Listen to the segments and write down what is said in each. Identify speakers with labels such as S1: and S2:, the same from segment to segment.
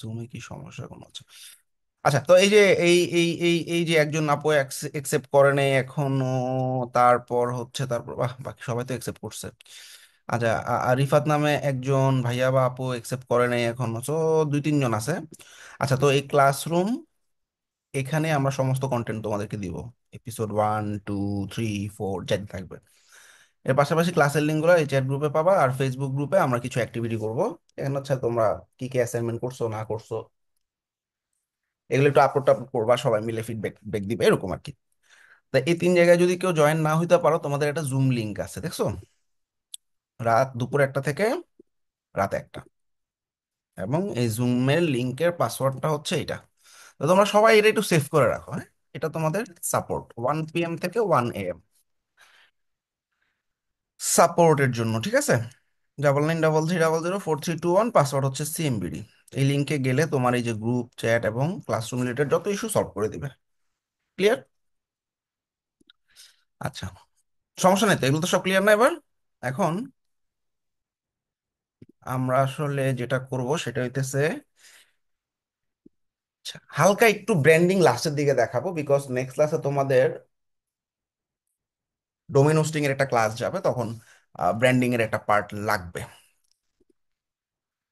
S1: জুমে কি সমস্যা কোনো আছে? আচ্ছা, তো এই যে এই যে একজন আপু একসেপ্ট করে নেই এখনো, তারপর হচ্ছে, তারপর বাহ, বাকি সবাই তো একসেপ্ট করছে। আচ্ছা, রিফাত নামে একজন ভাইয়া বা আপু একসেপ্ট করে নেই এখনো, তো দুই তিনজন আছে। আচ্ছা, তো এই ক্লাসরুম, এখানে আমরা সমস্ত কন্টেন্ট তোমাদেরকে দিব। এপিসোড 1, 2, 3, 4 যাতে থাকবে। এর পাশাপাশি ক্লাসের লিঙ্কগুলো এই চ্যাট গ্রুপে পাবা, আর ফেসবুক গ্রুপে আমরা কিছু অ্যাক্টিভিটি করব। এখানে হচ্ছে তোমরা কি কি অ্যাসাইনমেন্ট করছো না করছো এগুলো একটু আপলোড টাপলোড করবা, সবাই মিলে ফিডব্যাক ব্যাক দিবে, এরকম আর কি। তা এই তিন জায়গায় যদি কেউ জয়েন না হইতে পারো, তোমাদের একটা জুম লিংক আছে, দেখছো? রাত দুপুর 1টা থেকে রাত 1টা। এবং এই জুমের লিংকের পাসওয়ার্ডটা হচ্ছে এটা। তো তোমরা সবাই এটা একটু সেভ করে রাখো, হ্যাঁ। এটা তোমাদের সাপোর্ট 1 PM থেকে 1 AM সাপোর্টের জন্য, ঠিক আছে? 9933004321, পাসওয়ার্ড হচ্ছে CMBD। এই লিংকে গেলে তোমার এই যে গ্রুপ চ্যাট এবং ক্লাসরুম রিলেটেড যত ইস্যু সলভ করে দিবে। ক্লিয়ার? আচ্ছা, সমস্যা নেই তো, এগুলো তো সব ক্লিয়ার না এবার? এখন আমরা আসলে যেটা করব সেটা হইতেছে, আচ্ছা, হালকা একটু ব্র্যান্ডিং লাস্টের দিকে দেখাবো, বিকজ নেক্সট ক্লাসে তোমাদের ডোমেন হোস্টিং এর একটা ক্লাস যাবে, তখন ব্র্যান্ডিং এর একটা পার্ট লাগবে।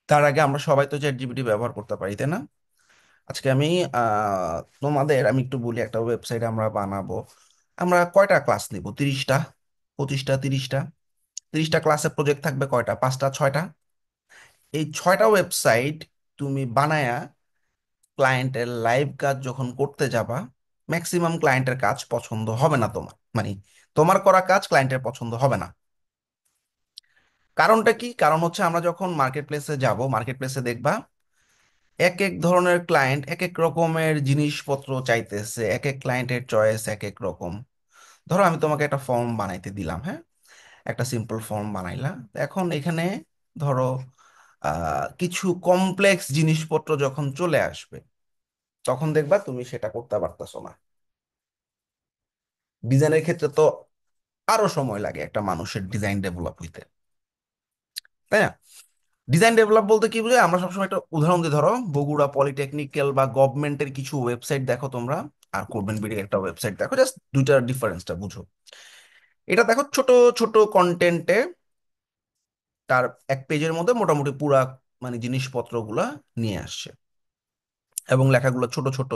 S1: তার আগে আমরা সবাই তো চ্যাট জিপিটি ব্যবহার করতে পারি, তাই না? আজকে তোমাদের আমি একটু বলি, একটা ওয়েবসাইট আমরা বানাবো। আমরা কয়টা ক্লাস নিব? 30টা, 25টা, 30টা? 30টা ক্লাসের প্রজেক্ট থাকবে কয়টা? 5টা, 6টা? এই 6টা ওয়েবসাইট তুমি বানায়া ক্লায়েন্টের লাইভ কাজ যখন করতে যাবা, ম্যাক্সিমাম ক্লায়েন্টের কাজ পছন্দ হবে না তোমার, মানে তোমার করা কাজ ক্লায়েন্টের পছন্দ হবে না। কারণটা কি? কারণ হচ্ছে আমরা যখন মার্কেট প্লেসে যাব, মার্কেট প্লেসে দেখবা এক এক ধরনের ক্লায়েন্ট এক এক রকমের জিনিসপত্র চাইতেছে, এক এক ক্লায়েন্টের চয়েস এক এক রকম। ধরো আমি তোমাকে একটা ফর্ম বানাইতে দিলাম, হ্যাঁ, একটা সিম্পল ফর্ম বানাইলাম। এখন এখানে ধরো কিছু কমপ্লেক্স জিনিসপত্র যখন চলে আসবে, তখন দেখবা তুমি সেটা করতে পারতেছো না। ডিজাইনের ক্ষেত্রে তো আরো সময় লাগে একটা মানুষের ডিজাইন ডেভেলপ হইতে, তাই না? ডিজাইন ডেভেলপ বলতে কি বুঝে, আমরা সবসময় একটা উদাহরণ দিই, ধরো বগুড়া পলিটেকনিক্যাল বা গভর্নমেন্টের কিছু ওয়েবসাইট দেখো তোমরা, আর কোরবান বিডির একটা ওয়েবসাইট দেখো, জাস্ট দুইটার ডিফারেন্সটা বুঝো। এটা দেখো, ছোট ছোট কন্টেন্টে তার এক পেজের মধ্যে মোটামুটি পুরা মানে জিনিসপত্রগুলা নিয়ে আসছে, এবং লেখাগুলো ছোট ছোট,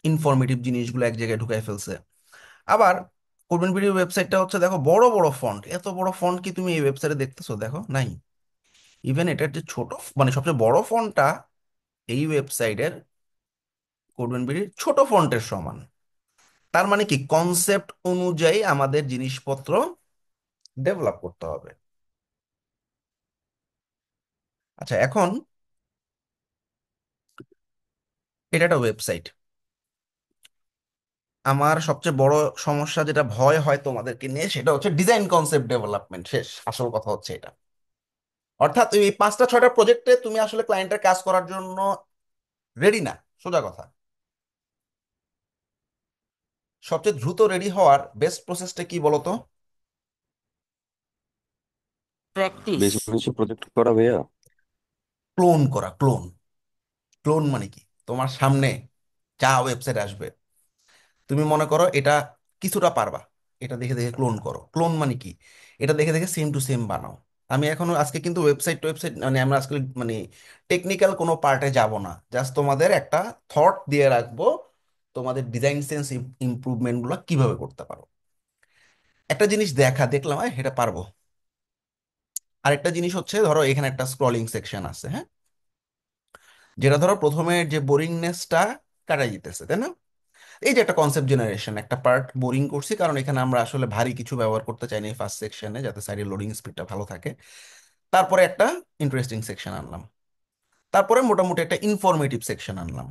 S1: ইনফরমেটিভ জিনিসগুলো এক জায়গায় ঢুকাই ফেলছে। আবার কোরবান বিডির ওয়েবসাইটটা হচ্ছে দেখো, বড় বড় ফন্ট, এত বড় ফন্ট কি তুমি এই ওয়েবসাইটে দেখতেছো? দেখো নাই। ইভেন এটার যে ছোট, মানে সবচেয়ে বড় ফন্টটা এই ওয়েবসাইটের, কোডবেন বিডির ছোট ফন্টের সমান। তার মানে কি, কনসেপ্ট অনুযায়ী আমাদের জিনিসপত্র ডেভেলপ করতে হবে। আচ্ছা, এখন এটা একটা ওয়েবসাইট। আমার সবচেয়ে বড় সমস্যা, যেটা ভয় হয় তোমাদেরকে নিয়ে, সেটা হচ্ছে ডিজাইন কনসেপ্ট ডেভেলপমেন্ট শেষ, আসল কথা হচ্ছে এটা। অর্থাৎ এই 5টা 6টা প্রজেক্টে তুমি আসলে ক্লায়েন্টের কাজ করার জন্য রেডি না, সোজা কথা। সবচেয়ে দ্রুত রেডি হওয়ার বেস্ট প্রসেসটা কি বলতো?
S2: প্র্যাকটিস।
S3: বেশি বেশি প্রজেক্ট করা ভাইয়া।
S1: ক্লোন করা, ক্লোন। ক্লোন মানে কি? তোমার সামনে যা ওয়েবসাইট আসবে, তুমি মনে করো এটা কিছুটা পারবা, এটা দেখে দেখে ক্লোন করো। ক্লোন মানে কি? এটা দেখে দেখে সেম টু সেম বানাও। আমি এখনো আজকে কিন্তু ওয়েবসাইট মানে আমরা আজকে মানে টেকনিক্যাল কোনো পার্টে যাব না, জাস্ট তোমাদের একটা থট দিয়ে রাখবো, তোমাদের ডিজাইন সেন্স ইমপ্রুভমেন্ট গুলো কিভাবে করতে পারো। একটা জিনিস দেখলাম, এটা পারবো। আরেকটা জিনিস হচ্ছে, ধরো এখানে একটা স্ক্রলিং সেকশন আছে, হ্যাঁ, যেটা ধরো প্রথমে যে বোরিংনেসটা কাটাই দিতেছে, তাই না? এই যে একটা কনসেপ্ট জেনারেশন, একটা পার্ট বোরিং করছি, কারণ এখানে আমরা আসলে ভারী কিছু ব্যবহার করতে চাই না ফার্স্ট সেকশনে, যাতে সাইডে লোডিং স্পিডটা ভালো থাকে। তারপরে একটা ইন্টারেস্টিং সেকশন আনলাম, তারপরে মোটামুটি একটা ইনফরমেটিভ সেকশন আনলাম,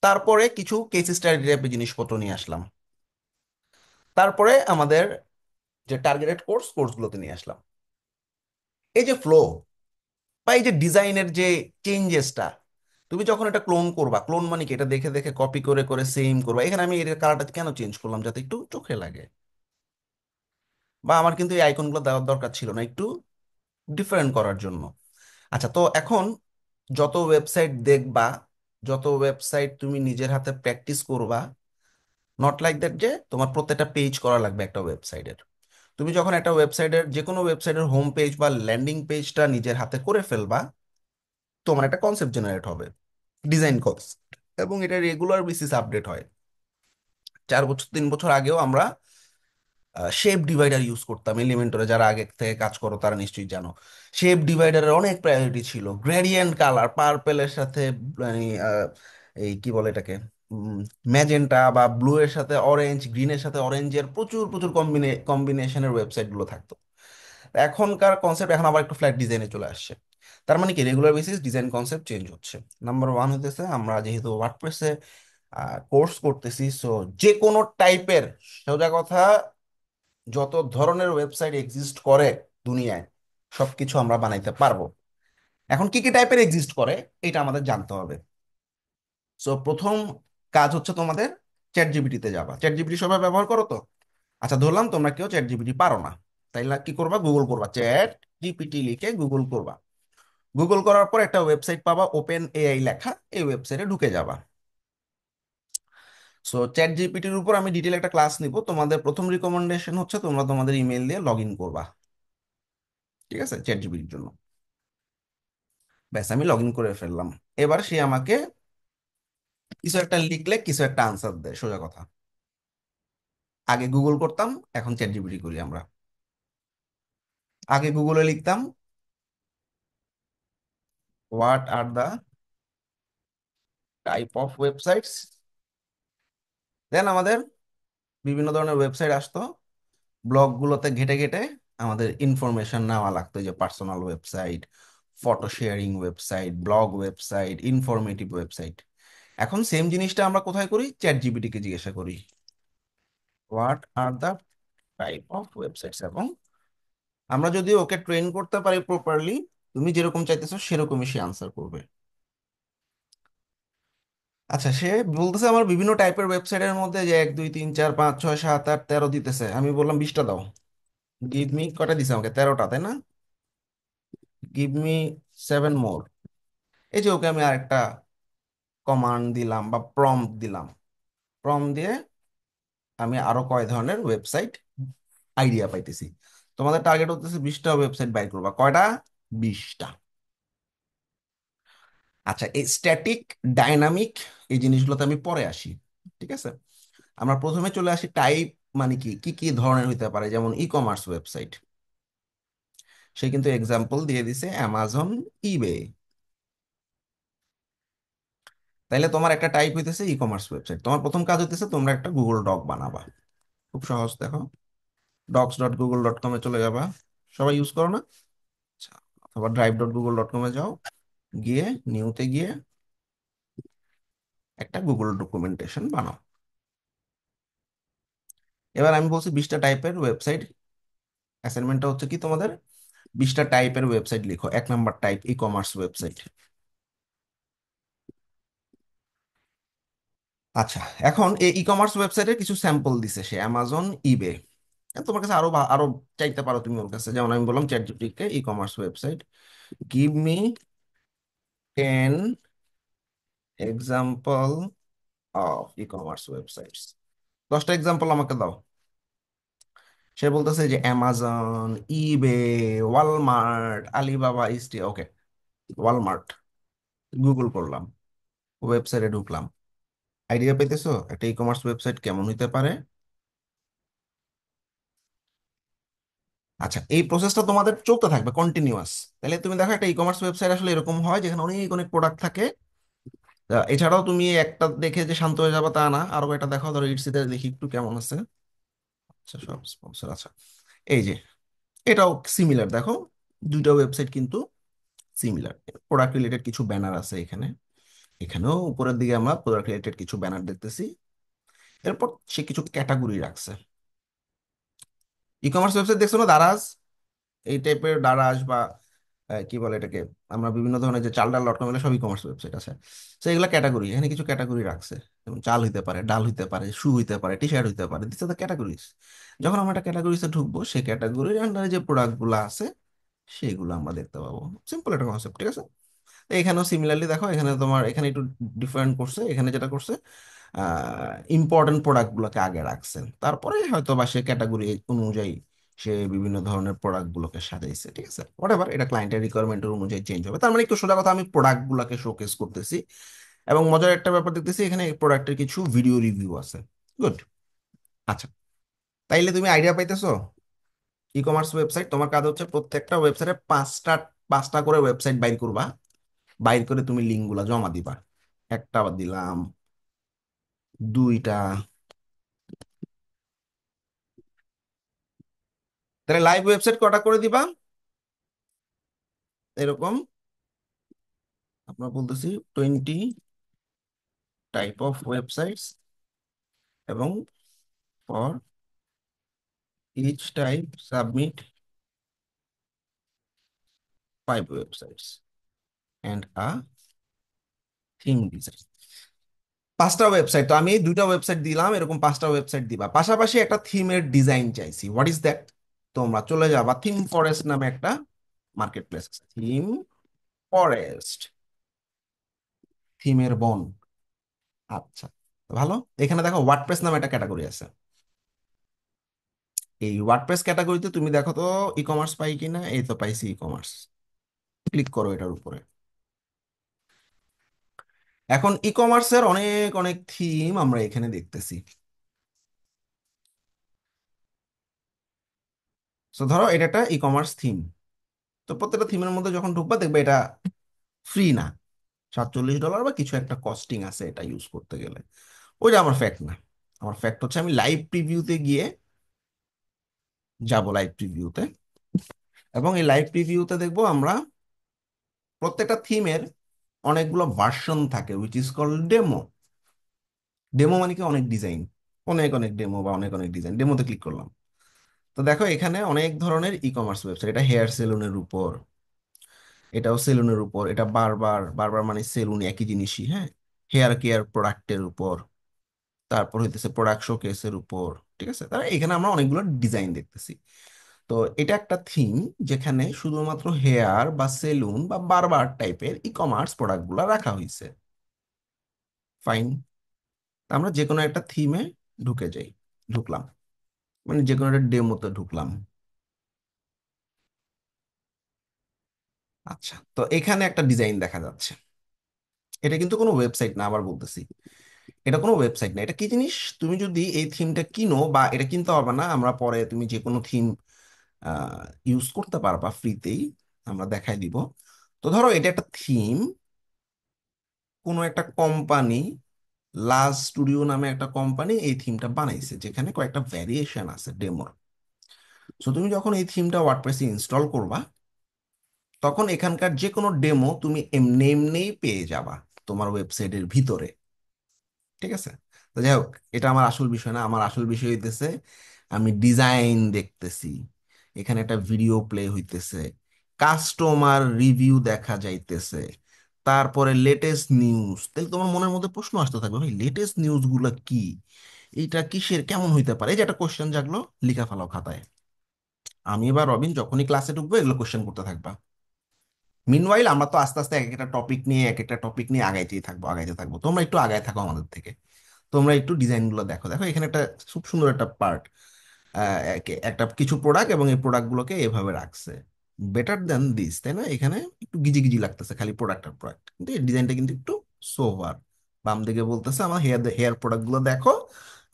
S1: তারপরে কিছু কেস স্টাডি টাইপের জিনিসপত্র নিয়ে আসলাম, তারপরে আমাদের যে টার্গেটেড কোর্সগুলোতে নিয়ে আসলাম। এই যে ফ্লো বা এই যে ডিজাইনের যে চেঞ্জেসটা, তুমি যখন এটা ক্লোন করবা, ক্লোন মানে কি, এটা দেখে দেখে কপি করে করে সেম করবা। এখানে আমি এর কালারটা কেন চেঞ্জ করলাম? যাতে একটু চোখে লাগে। বা আমার কিন্তু এই আইকনগুলো দেওয়ার দরকার ছিল না, একটু ডিফারেন্ট করার জন্য। আচ্ছা, তো এখন যত ওয়েবসাইট দেখবা, যত ওয়েবসাইট তুমি নিজের হাতে প্র্যাকটিস করবা, নট লাইক দ্যাট যে তোমার প্রত্যেকটা পেজ করা লাগবে একটা ওয়েবসাইটের। তুমি যখন একটা ওয়েবসাইটের, যে কোনো ওয়েবসাইটের হোম পেজ বা ল্যান্ডিং পেজটা নিজের হাতে করে ফেলবা, তোমার একটা কনসেপ্ট জেনারেট হবে, ডিজাইন কনসেপ্ট, এবং এটা রেগুলার বেসিস আপডেট হয়। 4 বছর 3 বছর আগেও আমরা শেপ ডিভাইডার ইউজ করতাম এলিমেন্টরে, যারা আগে থেকে কাজ করো তারা নিশ্চয়ই জানো। শেপ ডিভাইডারের অনেক প্রায়োরিটি ছিল, গ্রেডিয়েন্ট কালার পার্পেলের সাথে মানে, এই কি বলে এটাকে, ম্যাজেন্টা বা ব্লু এর সাথে অরেঞ্জ, গ্রিনের সাথে অরেঞ্জের প্রচুর প্রচুর কম্বিনেশনের ওয়েবসাইট গুলো থাকতো। এখনকার কনসেপ্ট এখন আবার একটু ফ্ল্যাট ডিজাইনে চলে আসছে। তার মানে কি, regular basis design concept change হচ্ছে। নাম্বার ওয়ান হতেছে, আমরা যেহেতু ওয়ার্ডপ্রেসে কোর্স করতেছি, সো যে কোনো টাইপের, সোজা কথা, যত ধরনের ওয়েবসাইট এক্সিস্ট করে দুনিয়ায়, সবকিছু আমরা বানাইতে পারবো। এখন কি কি টাইপের এক্সিস্ট করে এটা আমাদের জানতে হবে। সো প্রথম কাজ হচ্ছে তোমাদের চ্যাট জিপিটিতে যাবা। চ্যাট জিপিটি সবাই ব্যবহার করো তো? আচ্ছা, ধরলাম তোমরা কেউ চ্যাট জিপিটি পারো না, তাইলে কি করবা? গুগল করবা, চ্যাট জিপিটি লিখে গুগল করবা। গুগল করার পর একটা ওয়েবসাইট পাবা, ওপেন এআই লেখা, এই ওয়েবসাইটে ঢুকে যাবা। সো চ্যাট জিপিটির উপর আমি ডিটেল একটা ক্লাস নিব। তোমাদের প্রথম রিকমেন্ডেশন হচ্ছে তোমরা তোমাদের ইমেল দিয়ে লগ ইন করবা, ঠিক আছে, চ্যাট জিপিটির জন্য। ব্যাস, আমি লগ ইন করে ফেললাম। এবার সে আমাকে কিছু একটা লিখলে কিছু একটা আনসার দেয়, সোজা কথা। আগে গুগল করতাম, এখন চ্যাট জিপিটি করি আমরা। আগে গুগলে লিখতাম what are the type of websites, then আমাদের বিভিন্ন ধরনের ওয়েবসাইট আসতো। ব্লগগুলোতে ঘেটে ঘেটে আমাদের ইনফরমেশন নেওয়া লাগতো, যে personal website, photo sharing website, blog website, informative website. এখন সেম জিনিসটা আমরা কোথায় করি? চ্যাট জিপিটি কে জিজ্ঞাসা করি what are the type of websites, এবং আমরা যদি ওকে ট্রেন করতে পারি প্রপারলি, তুমি যেরকম চাইতেছো সেরকমই সে আনসার করবে। আচ্ছা, সে বলতেছে আমার বিভিন্ন টাইপের ওয়েবসাইটের মধ্যে, যে 1 2 3 4 5 6 7 8 13 দিতেছে। আমি বললাম 20টা দাও। গিভ মি, কটা দিছে আমাকে? 13টা, তাই না? গিভ মি 7 মোর। এই যে ওকে আমি আরেকটা কমান্ড দিলাম বা প্রম্পট দিলাম, প্রম্পট দিয়ে আমি আরো কয় ধরনের ওয়েবসাইট আইডিয়া পাইতেছি। তোমাদের টার্গেট হতেছে 20টা ওয়েবসাইট বাই করবা, কয়টা? 20টা। আচ্ছা, এই স্ট্যাটিক, ডাইনামিক, এই জিনিসগুলোতে আমি পরে আসি, ঠিক আছে। আমরা প্রথমে চলে আসি টাইপ, মানে কি কি কি ধরনের হইতে পারে, যেমন ই কমার্স ওয়েবসাইট। সে কিন্তু এক্সাম্পল দিয়ে দিছে অ্যামাজন, ইবে। তাইলে তোমার একটা টাইপ হইতেছে ই কমার্স ওয়েবসাইট। তোমার প্রথম কাজ হইতেছে তোমরা একটা গুগল ডক বানাবা। খুব সহজ, দেখো, docs.google.com-এ চলে যাবা। সবাই ইউজ করো না? আচ্ছা, অথবা drive.google.com-এ যাও, গিয়ে নিউতে গিয়ে একটা গুগল ডকুমেন্টেশন বানাও। এবার আমি বলছি 20টা টাইপের ওয়েবসাইট। অ্যাসাইনমেন্টটা হচ্ছে কি তোমাদের, 20টা টাইপের ওয়েবসাইট লিখো। 1 নম্বর টাইপ ই কমার্স ওয়েবসাইট। আচ্ছা, এখন এই ই কমার্স ওয়েবসাইটের কিছু স্যাম্পল দিছে সে, অ্যামাজন, ইবে। তোমার কাছে আরো আরো চাইতে পারো তুমি ওর কাছে, যেমন আমি বললাম chat GPT K e commerce website, give me 10 example of e commerce websites. 10টা এক্সাম্পল আমাকে দাও। সে বলতেছে যে অ্যামাজন, ইবে, ওয়ালমার্ট, আলিবাবা, ইস্টি। ওকে, ওয়ালমার্ট গুগল করলাম, ওয়েবসাইটে ঢুকলাম। আইডিয়া পেতেছো একটা ই কমার্স ওয়েবসাইট কেমন হইতে পারে? আচ্ছা, এই প্রসেসটা তোমাদের চলতে থাকবে কন্টিনিউয়াস। তাহলে তুমি দেখো একটা ই কমার্স ওয়েবসাইট আসলে এরকম হয়, যেখানে অনেক অনেক প্রোডাক্ট থাকে। এছাড়াও তুমি একটা দেখে যে শান্ত হয়ে যাবে তা না, আরো একটা দেখো, ধরো ইটসিতে দেখি একটু কেমন আছে। আচ্ছা, সব স্পন্সর। আচ্ছা, এই যে এটাও সিমিলার, দেখো, দুইটা ওয়েবসাইট কিন্তু সিমিলার। প্রোডাক্ট রিলেটেড কিছু ব্যানার আছে এখানে, এখানেও উপরের দিকে আমরা প্রোডাক্ট রিলেটেড কিছু ব্যানার দেখতেছি। এরপর সে কিছু ক্যাটাগরি রাখছে। ই কমার্স ওয়েবসাইট দেখছো না, দারাজ, এই টাইপের দারাজ বা কি বলে এটাকে, আমরা বিভিন্ন ধরনের যে চাল ডাল ডট কম, এগুলো সব ই কমার্স ওয়েবসাইট আছে। তো এগুলো ক্যাটাগরি, এখানে কিছু ক্যাটাগরি রাখছে, যেমন চাল হইতে পারে, ডাল হইতে পারে, শু হইতে পারে, টি শার্ট হইতে পারে, দিস আর দ্য ক্যাটাগরিজ। যখন আমরা একটা ক্যাটাগরিতে ঢুকবো, সেই ক্যাটাগরির আন্ডারে যে প্রোডাক্ট গুলো আছে সেগুলো আমরা দেখতে পাবো। সিম্পল একটা কনসেপ্ট, ঠিক আছে। এখানেও সিমিলারলি দেখো, এখানে তোমার এখানে একটু ডিফারেন্ট করছে, এখানে যেটা করছে ইম্পর্টেন্ট প্রোডাক্টগুলোকে আগে রাখছেন, তারপরে হয়তো বা সে ক্যাটাগরি অনুযায়ী সে বিভিন্ন ধরনের প্রোডাক্টগুলোকে সাজাইছে, ঠিক আছে, হোয়াটএভার, এটা ক্লায়েন্টের রিকোয়ারমেন্টের অনুযায়ী চেঞ্জ হবে। তার মানে একটু সোজা কথা, আমি প্রোডাক্টগুলোকে শোকেস করতেছি। এবং মজার একটা ব্যাপার দেখতেছি, এখানে প্রোডাক্টের কিছু ভিডিও রিভিউ আছে। গুড। আচ্ছা, তাইলে তুমি আইডিয়া পাইতেছো। ই কমার্স ওয়েবসাইট, তোমার কাজ হচ্ছে প্রত্যেকটা ওয়েবসাইটে পাঁচটা পাঁচটা করে ওয়েবসাইট বাইর করবা। বাইর করে তুমি লিঙ্কগুলা জমা দিবা। একটা দিলাম, দুইটা, তাহলে লাইভ ওয়েবসাইট কটা করে দিবা এরকম? আমরা বলতেছি 20 টাইপ অফ ওয়েবসাইটস, এবং for each type submit 5 websites and a theme design. পাঁচটা ওয়েবসাইট, তো আমি এই দুইটা ওয়েবসাইট দিলাম, এরকম পাঁচটা ওয়েবসাইট দিবা, পাশাপাশি একটা থিমের ডিজাইন চাইছি। What is that? তোমরা চলে যাবা থিম ফরেস্ট নামে একটা মার্কেট প্লেস আছে, থিম ফরেস্ট, থিমের বন। আচ্ছা, ভালো। এখানে দেখো ওয়ার্ডপ্রেস নামে একটা ক্যাটাগরি আছে। এই ওয়ার্ডপ্রেস ক্যাটাগরিতে তুমি দেখো তো ই কমার্স পাই কিনা, এই তো পাইছি ই কমার্স। ক্লিক করো এটার উপরে। এখন ই কমার্সের অনেক অনেক থিম আমরা এখানে দেখতেছি। তো ধরো এটা একটা ই কমার্স থিম। তো প্রত্যেকটা থিমের মধ্যে যখন ঢুকবা দেখবে এটা ফ্রি না, $47 বা কিছু একটা কস্টিং আছে এটা ইউজ করতে গেলে। ওইটা আমার ফ্যাক্ট না। আমার ফ্যাক্ট হচ্ছে আমি লাইভ প্রিভিউতে গিয়ে যাব, লাইভ প্রিভিউতে, এবং এই লাইভ প্রিভিউতে দেখবো আমরা প্রত্যেকটা থিমের অনেকগুলো ভার্সন থাকে, which is called demo. Demo মানে কি অনেক ডিজাইন, অনেক অনেক ডেমো বা অনেক অনেক ডিজাইন। ডেমোতে ক্লিক করলাম, তো দেখো এখানে অনেক ধরনের ই কমার্স ওয়েবসাইট। এটা হেয়ার সেলুনের উপর, এটাও সেলুনের উপর, এটা বারবার বারবার মানে সেলুন একই জিনিসই, হ্যাঁ। হেয়ার কেয়ার প্রোডাক্টের উপর, তারপর হইতেছে প্রোডাক্ট শোকেসের উপর, ঠিক আছে। তাহলে এখানে আমরা অনেকগুলো ডিজাইন দেখতেছি। তো এটা একটা থিম যেখানে শুধুমাত্র হেয়ার বা সেলুন বা বারবার টাইপের ই কমার্স প্রোডাক্টগুলো রাখা হয়েছে। ফাইন। আমরা যে কোনো একটা থিমে ঢুকে যাই, ঢুকলাম, মানে যে কোনো একটা ডেমোতে ঢুকলাম। আচ্ছা, তো এখানে একটা ডিজাইন দেখা যাচ্ছে। এটা কিন্তু কোনো ওয়েবসাইট না, আবার বলতেছি, এটা কোনো ওয়েবসাইট না। এটা কি জিনিস? তুমি যদি এই থিমটা কিনো, বা এটা কিনতে হবে না, আমরা পরে তুমি যে কোনো থিম ইউজ করতে পারবা ফ্রিতেই, আমরা দেখাই দিব। তো ধরো এটা একটা থিম, কোনো একটা কোম্পানি, লাজ স্টুডিও নামে একটা কোম্পানি এই থিমটা বানাইছে, যেখানে কয়েকটা ভ্যারিয়েশন আছে ডেমোর। সো তুমি যখন এই থিমটা ওয়ার্ডপ্রেসে ইনস্টল করবা, তখন এখানকার যে কোনো ডেমো তুমি এমনি এমনিই পেয়ে যাবা তোমার ওয়েবসাইটের ভিতরে, ঠিক আছে। তো যাই হোক, এটা আমার আসল বিষয় না। আমার আসল বিষয় হইতেছে আমি ডিজাইন দেখতেছি, এখানে একটা ভিডিও প্লে হইতেছে, কাস্টমার রিভিউ দেখা যাইতেছে, তারপরে লেটেস্ট নিউজ। তাহলে তোমার মনের মধ্যে প্রশ্ন আসতে থাকবে, ভাই লেটেস্ট নিউজ গুলা কি, এটা কিসের, কেমন হইতে পারে? এই যে একটা কোশ্চেন জাগলো, লিখা ফেলাও খাতায়। আমি এবার রবিন যখনই ক্লাসে ঢুকবো এগুলো কোশ্চেন করতে থাকবা। মিনওয়াইল আমরা তো আস্তে আস্তে এক একটা টপিক নিয়ে আগাইতেই থাকবো, আগাইতে থাকবো। তোমরা একটু আগায় থাকো আমাদের থেকে। তোমরা একটু ডিজাইন গুলো দেখো, দেখো এখানে একটা খুব সুন্দর একটা পার্ট, একটা কিছু প্রোডাক্ট, এবং এই প্রোডাক্ট গুলোকে এভাবে রাখছে বেটার দেন দিস, তাই না? এখানে একটু গিজি গিজি লাগতেছে খালি প্রোডাক্ট আর প্রোডাক্ট, কিন্তু এই ডিজাইনটা কিন্তু একটু সোভার। বাম দিকে বলতেছে আমার হেয়ার হেয়ার প্রোডাক্ট গুলো দেখো,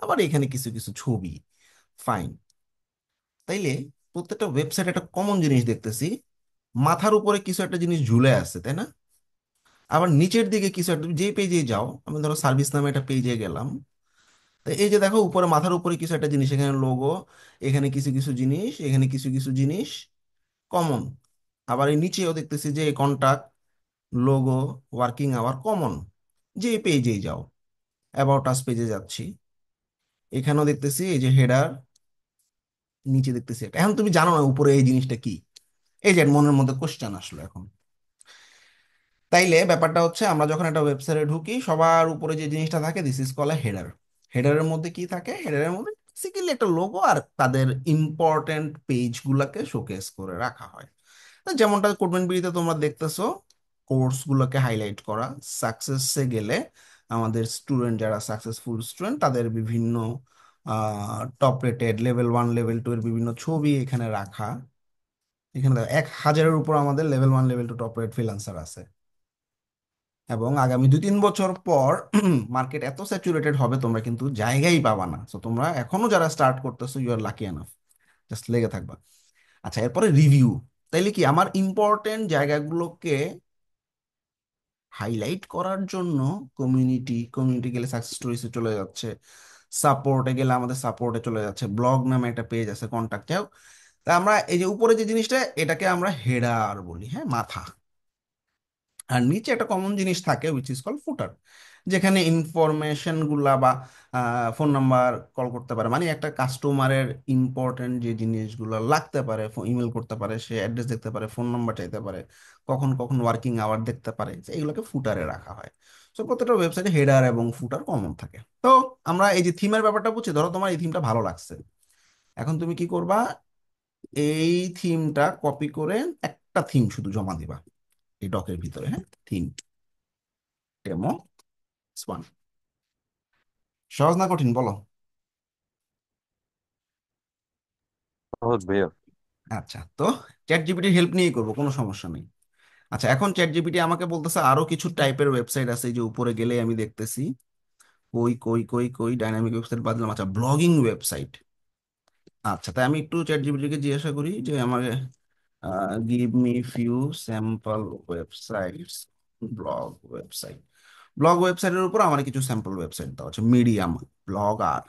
S1: আবার এখানে কিছু কিছু ছবি। ফাইন। তাইলে প্রত্যেকটা ওয়েবসাইট একটা কমন জিনিস দেখতেছি, মাথার উপরে কিছু একটা জিনিস ঝুলে আছে, তাই না? আবার নিচের দিকে কিছু একটা, যে পেজে যাও, আমি ধরো সার্ভিস নামে একটা পেজে গেলাম, তো এই যে দেখো উপরে মাথার উপরে কিছু একটা জিনিস, এখানে লোগো, এখানে কিছু কিছু জিনিস, এখানে কিছু কিছু জিনিস কমন। আবার এই নিচেও দেখতেছি যে contact, logo, working hour common. যে পেজেই যাও, অ্যাবাউট আস পেজে যাচ্ছি, এখানেও দেখতেছি এই যে হেডার, নিচে দেখতেছি এটা। এখন তুমি জানো না উপরে এই জিনিসটা কি? এই যে মনের মধ্যে কোশ্চেন আসলো এখন। তাইলে ব্যাপারটা হচ্ছে, আমরা যখন একটা ওয়েবসাইটে ঢুকি, সবার উপরে যে জিনিসটা থাকে, দিস ইজ কল হেডার। হেডারের মধ্যে কি থাকে? হেডারের মধ্যে বেসিক্যালি একটা লোগো আর তাদের ইম্পর্টেন্ট পেজ গুলাকে শোকেস করে রাখা হয়। তো যেমনটা কোডমেন্ট বিড়িতে তোমরা দেখতেছো, কোর্সগুলোকে হাইলাইট করা, সাকসেসে গেলে আমাদের স্টুডেন্ট যারা সাকসেসফুল স্টুডেন্ট তাদের বিভিন্ন টপ রেটেড লেভেল 1 লেভেল 2 এর বিভিন্ন ছবি এখানে রাখা। এখানে দেখো 1,000-এর উপর আমাদের level 1 level 2 top rate freelancer আছে। এবং আগামী 2-3 বছর পর মার্কেট এত স্যাচুরেটেড হবে তোমরা কিন্তু জায়গাই পাবা না। তো তোমরা এখনো যারা স্টার্ট করতেছো, you are lucky enough, just লেগে থাকবা। আচ্ছা, এরপরে রিভিউ। তাইলে কি আমার ইম্পর্টেন্ট জায়গাগুলোকে হাইলাইট করার জন্য কমিউনিটি গেলে সাকসেস স্টোরিজে চলে যাচ্ছে, সাপোর্টে গেলে আমাদের সাপোর্টে চলে যাচ্ছে, ব্লগ নামে একটা পেজ আছে, কন্টাক্ট যাও। তা আমরা এই যে উপরে যে জিনিসটা, এটাকে আমরা হেডার বলি, হ্যাঁ, মাথা। আর নিচে একটা কমন জিনিস থাকে উইচ ইজ কল ফুটার, যেখানে ইনফরমেশন গুলা বা ফোন নাম্বার কল করতে পারে, মানে একটা কাস্টমারের ইম্পর্টেন্ট যে জিনিসগুলো লাগতে পারে, ইমেল করতে পারে, সে অ্যাড্রেস দেখতে পারে, ফোন নাম্বার চাইতে পারে, কখন কখন ওয়ার্কিং আওয়ার দেখতে পারে, যে এগুলোকে ফুটারে রাখা হয়। তো প্রত্যেকটা ওয়েবসাইটে হেডার এবং ফুটার কমন থাকে। তো আমরা এই যে থিমের ব্যাপারটা বুঝছি, ধরো তোমার এই থিমটা ভালো লাগছে, এখন তুমি কি করবা, এই থিমটা কপি করে একটা থিম শুধু জমা দিবা এই ডকের ভিতরে, হ্যাঁ, থিম ডেমো ওয়ান। সহজ না কঠিন বলো?
S2: সহজ ভাইয়া।
S1: আচ্ছা, তো চ্যাট জিপিটির হেল্প নিয়েই করবো, কোনো সমস্যা নেই। আচ্ছা, এখন চ্যাট জিপিটি আমাকে বলতেছে আরো কিছু টাইপের ওয়েবসাইট আছে, এই যে উপরে গেলে আমি দেখতেছি, কই কই কই কই ডাইনামিক ওয়েবসাইট বাদলাম, আচ্ছা ব্লগিং ওয়েবসাইট। আচ্ছা, তাই আমি একটু চ্যাট জিপিটিকে জিজ্ঞাসা করি যে আমাকে give me few sample websites, blog website. Blog ওয়েবসাইটের উপর আমার কিছু স্যাম্পল ওয়েবসাইট দেওয়া আছে, মিডিয়াম, ব্লগার,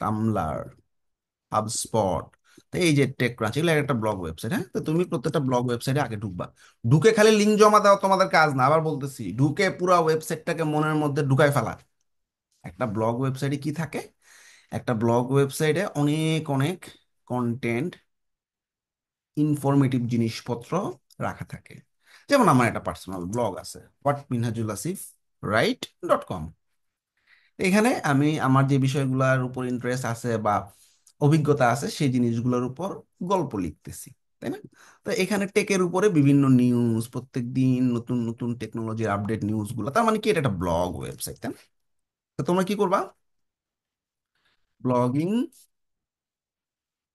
S1: টামলার, হাবস্পট। তো এই যে টেক ক্রাঞ্চ, এগুলো একটা ব্লগ ওয়েবসাইট, হ্যাঁ। তো তুমি প্রত্যেকটা ব্লগ ওয়েবসাইটে আগে ঢুকবা, ঢুকে খালি লিঙ্ক জমা দেওয়া তোমাদের কাজ না, আবার বলতেছি, ঢুকে পুরো ওয়েবসাইটটাকে মনের মধ্যে ঢুকায় ফেলা। একটা ব্লগ ওয়েবসাইটে কি থাকে, একটা ব্লগ ওয়েবসাইটে অনেক অনেক কন্টেন্ট, ইনফরমেটিভ জিনিসপত্র রাখা থাকে। যেমন আমার একটা পার্সোনাল ব্লগ আছে, whatminhajullasif.com। এখানে আমি আমার যে বিষয়গুলোর উপর ইন্টারেস্ট আছে বা অভিজ্ঞতা আছে সেই জিনিসগুলোর উপর গল্প লিখতেছি, তাই না? তো এখানে টেকের উপরে বিভিন্ন নিউজ, প্রত্যেক দিন নতুন নতুন টেকনোলজির আপডেট নিউজগুলো, তার মানে কি এটা একটা ব্লগ ওয়েবসাইট, তাই না? তো তোমরা কি করবা, ব্লগিং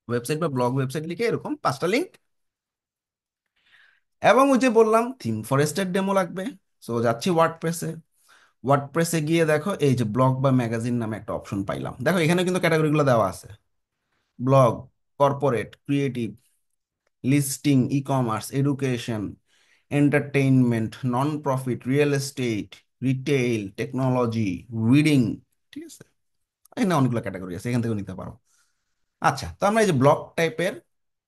S1: ওয়েবসাইট বা ব্লগ ওয়েবসাইট লিখে এরকম 5টা লিঙ্ক, এবং ওই যে বললাম থিম ফরেস্টের ডেমো লাগবে। সো যাচ্ছি ওয়ার্ডপ্রেসে, ওয়ার্ডপ্রেসে গিয়ে দেখো এই যে ব্লগ বা ম্যাগাজিন নামে একটা অপশন পাইলাম, দেখো এখানে কিন্তু ক্যাটাগরিগুলো দেওয়া আছে, blog, corporate, creative, listing, e commerce, education, entertainment, non profit, real estate, retail, technology, reading. ঠিক আছে, এখানে অনেকগুলো ক্যাটাগরি আছে, এখান থেকে নিতে পারো। আচ্ছা, তো আমরা এই যে ব্লগ টাইপের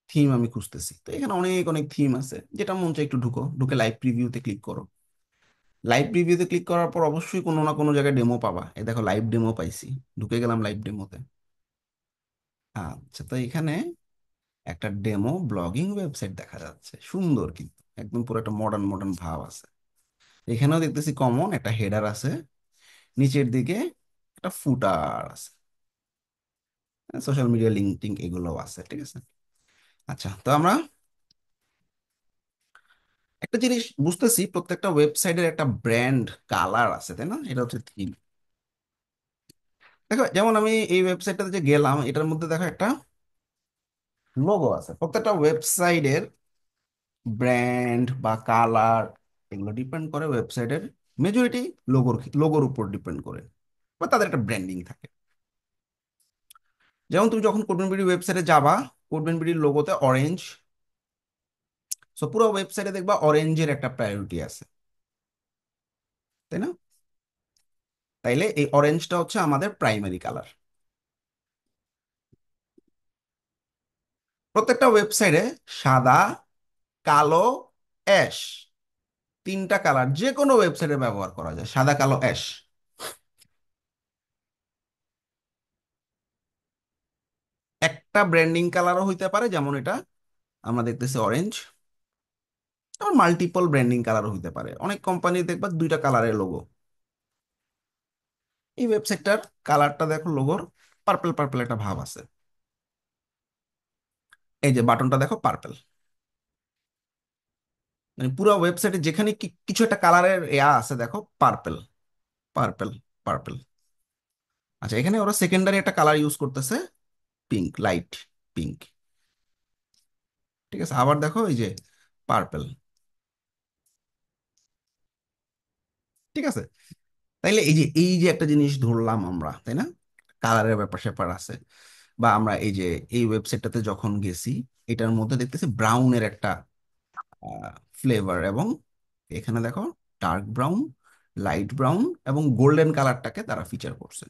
S1: থিম আমি খুঁজতেছি, তো এখানে অনেক অনেক থিম আছে, যেটা মন চাই একটু ঢুকো, ঢুকে লাইভ প্রিভিউতে ক্লিক করো। লাইভ প্রিভিউতে ক্লিক করার পর অবশ্যই কোনো না কোনো জায়গায় ডেমো পাবা, এই দেখো লাইভ ডেমো পাইছি, ঢুকে গেলাম লাইভ ডেমোতে। আচ্ছা, তো এখানে একটা ডেমো ব্লগিং ওয়েবসাইট দেখা যাচ্ছে, সুন্দর কিন্তু একদম পুরো একটা মডার্ন মডার্ন ভাব আছে। এখানেও দেখতেছি কমন একটা হেডার আছে, নিচের দিকে একটা ফুটার আছে, সোশ্যাল মিডিয়া লিঙ্ক টিঙ্ক এগুলো আছে, ঠিক আছে। আচ্ছা, তো আমরা একটা জিনিস বুঝতেছি, প্রত্যেকটা ওয়েবসাইটের একটা ব্র্যান্ড কালার আছে, তাই না? এটা হচ্ছে থিম। দেখো যেমন আমি এই ওয়েবসাইটটাতে যে গেলাম, এটার মধ্যে দেখো একটা লোগো আছে। প্রত্যেকটা ওয়েবসাইটের ব্র্যান্ড বা কালার এগুলো ডিপেন্ড করে ওয়েবসাইটের মেজরিটি লোগোর উপর ডিপেন্ড করে, বা তাদের একটা ব্র্যান্ডিং থাকে। যেমন তুমি যখন কোডবেন বিডি ওয়েবসাইটে যাবা, কোডবেন বিডির লোগোতে অরেঞ্জ, সো পুরো ওয়েবসাইটে দেখবা অরেঞ্জের একটা প্রায়োরিটি আছে, তাই না? তাইলে এই অরেঞ্জটা হচ্ছে আমাদের প্রাইমারি কালার। প্রত্যেকটা ওয়েবসাইটে সাদা, কালো, অ্যাশ, 3টা কালার যে কোনো ওয়েবসাইটে ব্যবহার করা যায়, সাদা, কালো, অ্যাশ। একটা ব্র্যান্ডিং কালারও হইতে পারে, যেমন এটা আমরা দেখতেছি অরেঞ্জ। আবার মাল্টিপল ব্র্যান্ডিং কালারও হইতে পারে, অনেক কোম্পানি দেখবা 2টা কালারের লোগো। এই ওয়েবসাইটটার কালারটা দেখো, লোগোর পার্পল পার্পল একটা ভাব আছে, এই যে বাটনটা দেখো পার্পল। মানে পুরো ওয়েবসাইটে যেখানে কিছু একটা কালারের আছে, দেখো পার্পেল, পার্পেল, পার্পেল। আচ্ছা, এখানে ওরা সেকেন্ডারি একটা কালার ইউজ করতেছে, পিঙ্ক, লাইট পিঙ্ক। ঠিক আছে, আবার দেখো এই যে পার্পেল। ঠিক আছে, তাইলে এই যে একটা জিনিস ধরলাম আমরা, তাই না? কালারের ব্যাপার স্যাপার আছে। বা আমরা এই যে এই ওয়েবসাইটটাতে যখন গেছি, এটার মধ্যে দেখতেছি ব্রাউনের একটা ফ্লেভার, এবং এখানে দেখো ডার্ক ব্রাউন, লাইট ব্রাউন এবং গোল্ডেন কালারটাকে তারা ফিচার করছে।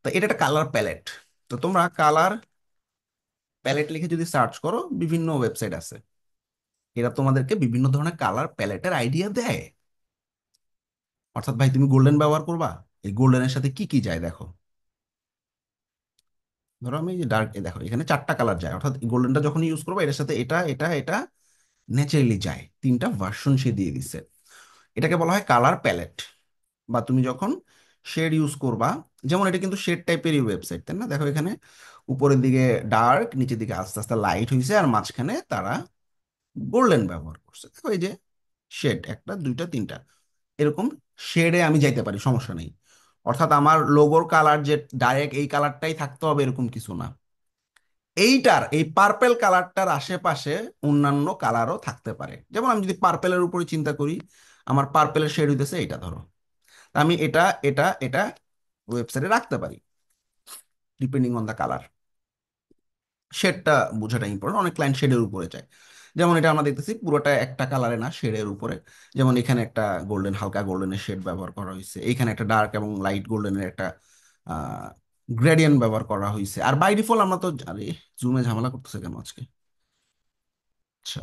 S1: তো এটা একটা কালার প্যালেট। তো তোমরা কালার প্যালেট লিখে যদি সার্চ করো, বিভিন্ন ওয়েবসাইট আছে, এরা তোমাদেরকে বিভিন্ন ধরনের কালার প্যালেটের আইডিয়া দেয়। অর্থাৎ ভাই, তুমি গোল্ডেন ব্যবহার করবা, এই গোল্ডেনের সাথে কি কি যায় দেখো। ধরো আমি যে ডার্ক, দেখো এখানে চারটা কালার যায়, অর্থাৎ গোল্ডেনটা যখন ইউজ করবো এটার সাথে এটা এটা এটা ন্যাচারালি যায়। তিনটা ভার্সন সে দিয়ে দিচ্ছে। এটাকে বলা হয় কালার প্যালেট। বা তুমি যখন শেড ইউজ করবা, যেমন এটা কিন্তু শেড টাইপেরই ওয়েবসাইট, তাই না? দেখো এখানে উপরের দিকে ডার্ক, নিচের দিকে আস্তে আস্তে লাইট হয়েছে, আর মাঝখানে তারা গোল্ডেন ব্যবহার করছে। দেখো এই যে শেড, একটা দুইটা তিনটা, এরকম শেডে আমি যাইতে পারি, সমস্যা নেই। অর্থাৎ আমার লোগোর কালার যে ডাইরেক্ট এই কালারটাই থাকতে হবে এরকম কিছু না। এইটার এই পার্পেল কালারটার আশেপাশে অন্যান্য কালারও থাকতে পারে। যেমন আমি যদি পার্পেলের উপরে চিন্তা করি, আমার পার্পেলের শেড হইতেছে এটা, ধরো। তা আমি এটা এটা এটা ওয়েবসাইটে রাখতে পারি, ডিপেন্ডিং অন দ্য কালার। শেডটা বোঝাটা ইম্পর্টেন্ট, অনেক ক্লায়েন্ট শেডের উপরে চায়। যেমন এটা আমরা দেখতেছি পুরোটা একটা কালারে না, শেডের উপরে। যেমন এখানে একটা গোল্ডেন, হালকা গোল্ডেনের শেড ব্যবহার করা হয়েছে, এখানে একটা ডার্ক এবং লাইট গোল্ডেনের একটা গ্রেডিয়েন্ট ব্যবহার করা হয়েছে। আর বাই ডিফল্ট আমরা তো, আরে জুমে ঝামেলা করতেছে কেন আজকে? আচ্ছা,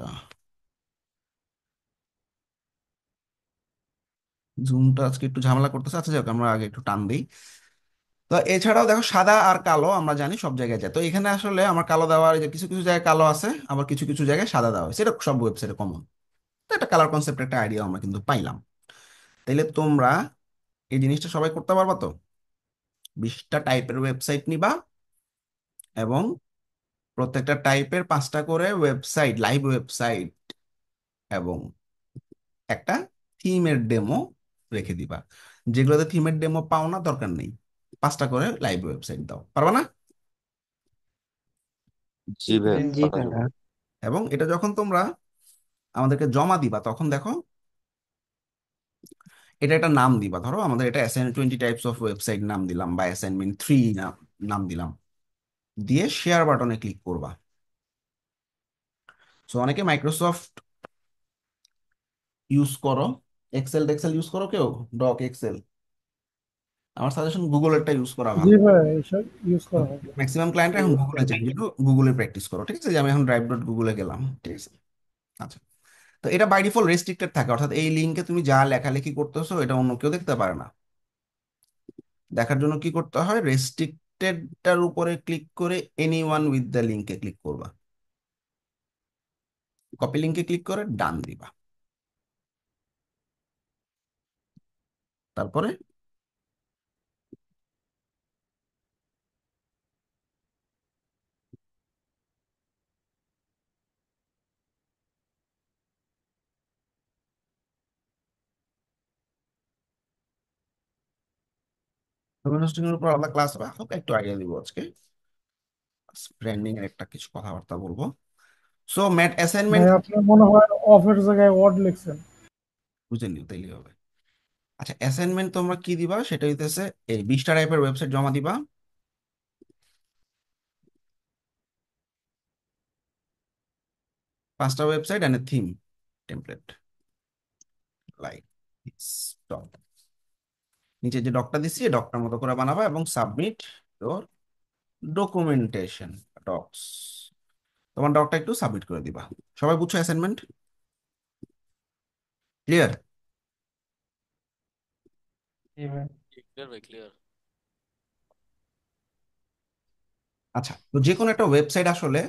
S1: জুমটা আজকে একটু ঝামেলা করতেছে। আচ্ছা যাক, আমরা আগে একটু টান দিই। তো এছাড়াও দেখো সাদা আর কালো আমরা জানি সব জায়গায় যায়। তো এখানে আসলে আমার কালো দেওয়ার, যে কিছু কিছু জায়গায় কালো আছে, আবার কিছু কিছু জায়গায় সাদা দেওয়া হয়েছে, এটা সব ওয়েবসাইটে কমন। তো একটা কালার কনসেপ্ট, একটা আইডিয়া আমরা কিন্তু পাইলাম। তাইলে তোমরা এই জিনিসটা সবাই করতে পারবা তো? 20টা টাইপের ওয়েবসাইট নিবা, এবং প্রত্যেকটা টাইপের 5টা করে ওয়েবসাইট, লাইভ ওয়েবসাইট, এবং একটা থিমের ডেমো রেখে দিবা। যেগুলোতে থিমের ডেমো পাও না, দরকার নেই, 5টা করে লাইভ ওয়েবসাইট দাও। পারবা না?
S2: জি ভাইয়া,
S3: জি
S2: পারা যাবে।
S3: ভাইয়া।
S1: এবং এটা যখন তোমরা আমাদেরকে জমা দিবা, তখন দেখো এটা একটা নাম দিবা। ধরো আমাদের এটা অ্যাসাইন 20 টাইপস অফ ওয়েবসাইট নাম দিলাম, বা অ্যাসাইনমেন্ট 3 নাম নাম দিলাম। দিয়ে শেয়ার বাটনে ক্লিক করবা। সো অনেকে মাইক্রোসফট ইউজ করো, এক্সেল টেক্সেল ইউজ করো কেউ, ডক এক্সেল। আমার সাজেশন গুগলেরটা ইউজ করা
S3: জি
S1: ভালো।
S3: ভাইয়া, এসব ইউজ করা হবে।
S1: ম্যাক্সিমাম ক্লায়েন্টরা এখন গুগলে চায়, কিন্তু গুগলে প্র্যাকটিস করো। ঠিক আছে, যে আমি এখন drive.google গেলাম। ঠিক আছে। আচ্ছা, তো এটা বাই ডিফল্ট রেস্ট্রিক্টেড থাকে, অর্থাৎ এই লিঙ্কে তুমি যা লেখালেখি করতেছো এটা অন্য কেউ দেখতে পারে না। দেখার জন্য কি করতে হয়, রেস্ট্রিক্টেডটার উপরে ক্লিক করে এনি ওয়ান উইথ দ্য লিঙ্কে ক্লিক করবা। কপি লিঙ্কে ক্লিক করে ডান দিবা। তারপরে ডোমেন হোস্টিং এর উপর আলাদা ক্লাস হবে, হালকা একটু আইডিয়া দিব আজকে। ব্র্যান্ডিং এর একটা কিছু কথাবার্তা বলবো। সো ম্যাট
S3: ভাই
S1: অ্যাসাইনমেন্ট,
S3: আপনার মনে হয় অফের জায়গায় ওয়ার্ড লিখছেন।
S1: বুঝে নিও তাইলে হবে। আচ্ছা, অ্যাসাইনমেন্ট তোমরা কি দিবা সেটা হইতেছে, এই 20টা টাইপের ওয়েবসাইট জমা দিবা। 5টা website and theme template, like doc. নিচে যে ডকটা দিচ্ছি, এই ডকটার মতো করে বানাবা এবং সাবমিট ইওর ডকুমেন্টেশন ডকস। তোমার ডকটা একটু সাবমিট করে দিবা। সবাই বুঝছো অ্যাসাইনমেন্ট? ক্লিয়ার?
S3: জি ভাই।
S4: ক্লিয়ার ভাই, ক্লিয়ার।
S1: আচ্ছা, তো যে কোনো একটা ওয়েবসাইট আসলে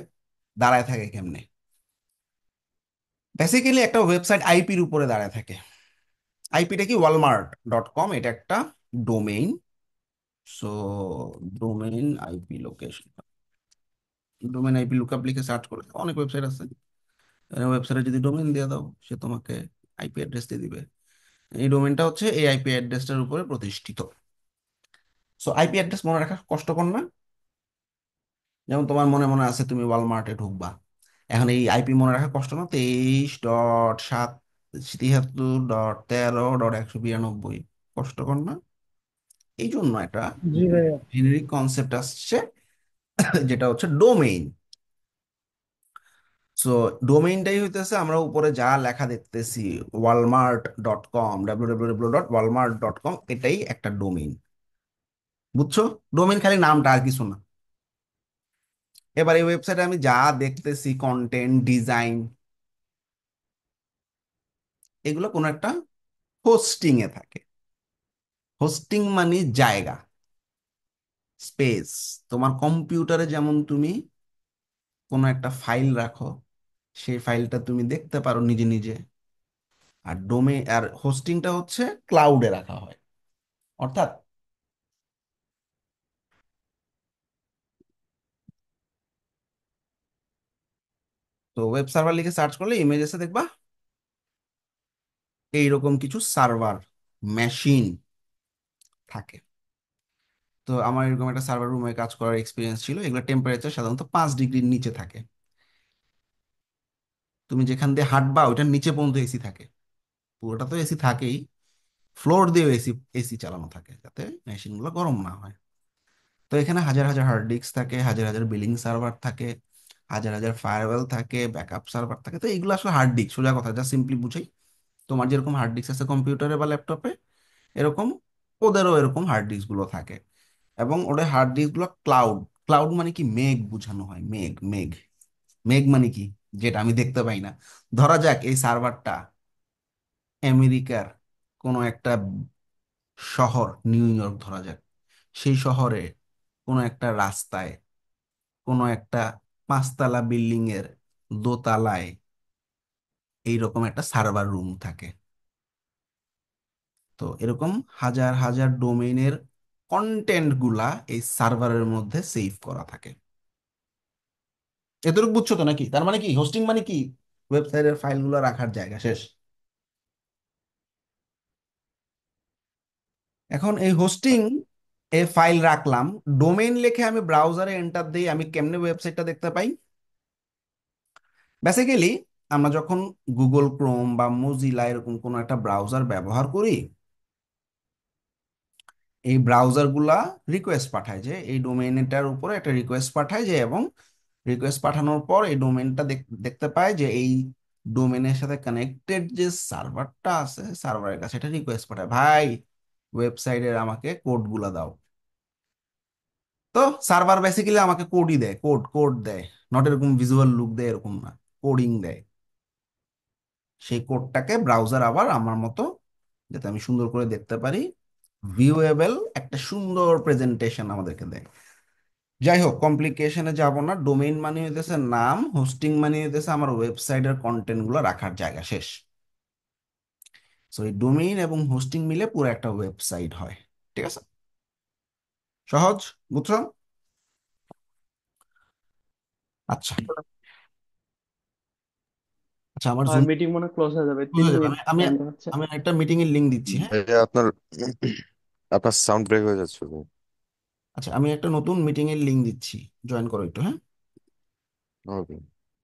S1: দাঁড়ায় থাকে কেমনে? বেসিক্যালি একটা ওয়েবসাইট আইপির উপরে দাঁড়ায় থাকে। আইপিটা কি, walmart.com, এটা একটা domain. So domain IP location, domain IP lookup লিখে সার্চ করলে অনেক ওয়েবসাইট আছে। ওয়েবসাইটে যদি ডোমেইন দিয়ে দাও, সে তোমাকে আইপি অ্যাড্রেস দিয়ে দিবে। এই ডোমেইনটা হচ্ছে এই আইপি অ্যাড্রেসটার উপরে প্রতিষ্ঠিত। সো আইপি অ্যাড্রেস মনে রাখা কষ্টকর না? যেমন তোমার মনে মনে আছে তুমি ওয়ালমার্টে ঢুকবা, এখন এই আইপি মনে রাখা কষ্ট না? 23.7 73.13.192, কষ্টকর না? এই জন্য একটা
S3: জি ভাইয়া।
S1: জেনেরিক কনসেপ্ট আসছে যেটা হচ্ছে ডোমেইন। সো ডোমেইনটাই হইতেছে আমরা উপরে যা লেখা দেখতেছি, walmart.com, www.walmart.com, এটাই একটা ডোমেইন। বুঝছো? ডোমেইন খালি নামটা, আর কিছু না। এবার এই ওয়েবসাইটে আমি যা দেখতেছি, কন্টেন্ট, ডিজাইন, এগুলো কোনো একটা হোস্টিং এ থাকে। হোস্টিং মানে জায়গা, স্পেস। তোমার কম্পিউটারে যেমন তুমি কোনো একটা ফাইল রাখো, সেই ফাইলটা তুমি দেখতে পারো নিজে নিজে। আর আর হোস্টিংটা হচ্ছে ক্লাউডে রাখা হয়। অর্থাৎ তো ওয়েব সার্ভার লিখে সার্চ করলে ইমেজেসে দেখবা এইরকম কিছু সার্ভার মেশিন থাকে। তো আমার এরকম একটা সার্ভার রুমে কাজ করার এক্সপিরিয়েন্স ছিল। এগুলো টেম্পারেচার সাধারণত 5 ডিগ্রির নিচে থাকে। তুমি যেখান দিয়ে হাঁটবা ওইটার নিচে পর্যন্ত এসি থাকে। পুরোটা তো এসি থাকেই, ফ্লোর দিয়েও এসি এসি চালানো থাকে যাতে মেশিনগুলো গরম না হয়। তো এখানে হাজার হাজার হার্ড ডিস্ক থাকে, হাজার হাজার বিলিং সার্ভার থাকে, হাজার হাজার ফায়ারওয়েল থাকে, ব্যাকআপ সার্ভার থাকে। তো এগুলো আসলে হার্ড ডিস্ক, সোজা কথা, যা সিম্পলি বুঝাই। তোমার যেরকম হার্ড ডিস্ক আছে কম্পিউটারে বা ল্যাপটপে, এরকম ওদেরও এরকম হার্ড ডিস্ক গুলো থাকে। এবং ওদের হার্ড ডিস্ক গুলো ক্লাউড। ক্লাউড মানে কি? মেঘ বোঝানো হয়, মেঘ মেঘ। মেঘ মানে কি? যেটা আমি দেখতে পাই না। ধরা যাক এই সার্ভারটা আমেরিকার কোনো একটা শহর, নিউ ইয়র্ক ধরা যাক। সেই শহরে কোনো একটা রাস্তায়, কোনো একটা 5 তলা বিল্ডিং এর দোতলায় এইরকম একটা সার্ভার রুম থাকে। তো এরকম হাজার হাজার ডোমেইনের কন্টেন্ট গুলা এই সার্ভারের মধ্যে সেভ করা থাকে। এতটুকু বুঝছো তো নাকি? তার মানে কি হোস্টিং মানে কি? ওয়েবসাইটের ফাইলগুলো রাখার জায়গা, শেষ। এখন এই হোস্টিং এ ফাইল রাখলাম, ডোমেইন লিখে আমি ব্রাউজারে এন্টার দিই, আমি কেমনে ওয়েবসাইটটা দেখতে পাই? বেসিক্যালি আমরা যখন গুগল ক্রোম বা মোজিলা এরকম কোনো একটা ব্রাউজার ব্যবহার করি, এই ব্রাউজার গুলা রিকোয়েস্ট পাঠায় যে এই ডোমেইনটার উপরে একটা রিকোয়েস্ট পাঠায় যে, এবং রিকোয়েস্ট পাঠানোর পর এই ডোমেইনটা দেখতে পায় যে এই ডোমেইনের সাথে কানেক্টেড যে সার্ভারটা আছে, সার্ভারের কাছে এটা রিকোয়েস্ট পাঠায়, ভাই ওয়েবসাইটের আমাকে কোড গুলা দাও। তো সার্ভার বেসিক্যালি আমাকে কোডই দেয়, কোড কোড দেয়। নট এরকম ভিজুয়াল লুক দেয়, এরকম না, কোডিং দেয়। সেই কোডটাকে ব্রাউজার আবার আমার মতো, যাতে আমি সুন্দর করে দেখতে পারি, ভিউয়েবল একটা সুন্দর প্রেজেন্টেশন আমাদেরকে দেয়। যাই হোক, কমপ্লিকেশনে যাব না। ডোমেইন মানে হইতেছে নাম, হোস্টিং মানে হইতেছে আমার ওয়েবসাইটের কন্টেন্ট গুলো রাখার জায়গা, শেষ। সো এই ডোমেইন এবং হোস্টিং মিলে পুরো একটা ওয়েবসাইট হয়। ঠিক আছে? সহজ? বুঝছো? আচ্ছা। আচ্ছা, আমার
S4: আর
S1: জুম
S4: মিটিং মনে ক্লোজ হয়ে যাবে, তিন
S1: বুঝে যাবে।
S4: মিনিট
S1: আমি আমি
S4: টাইম দেখাচ্ছে।
S1: আমি একটা মিটিং এর লিংক দিচ্ছি, হ্যাঁ।
S2: ভাইয়া আপনার আপনার সাউন্ড ব্রেক হয়ে যাচ্ছে।
S1: আচ্ছা, আমি একটা নতুন মিটিং এর লিংক দিচ্ছি, জয়েন করো একটু, হ্যাঁ।
S2: ওকে।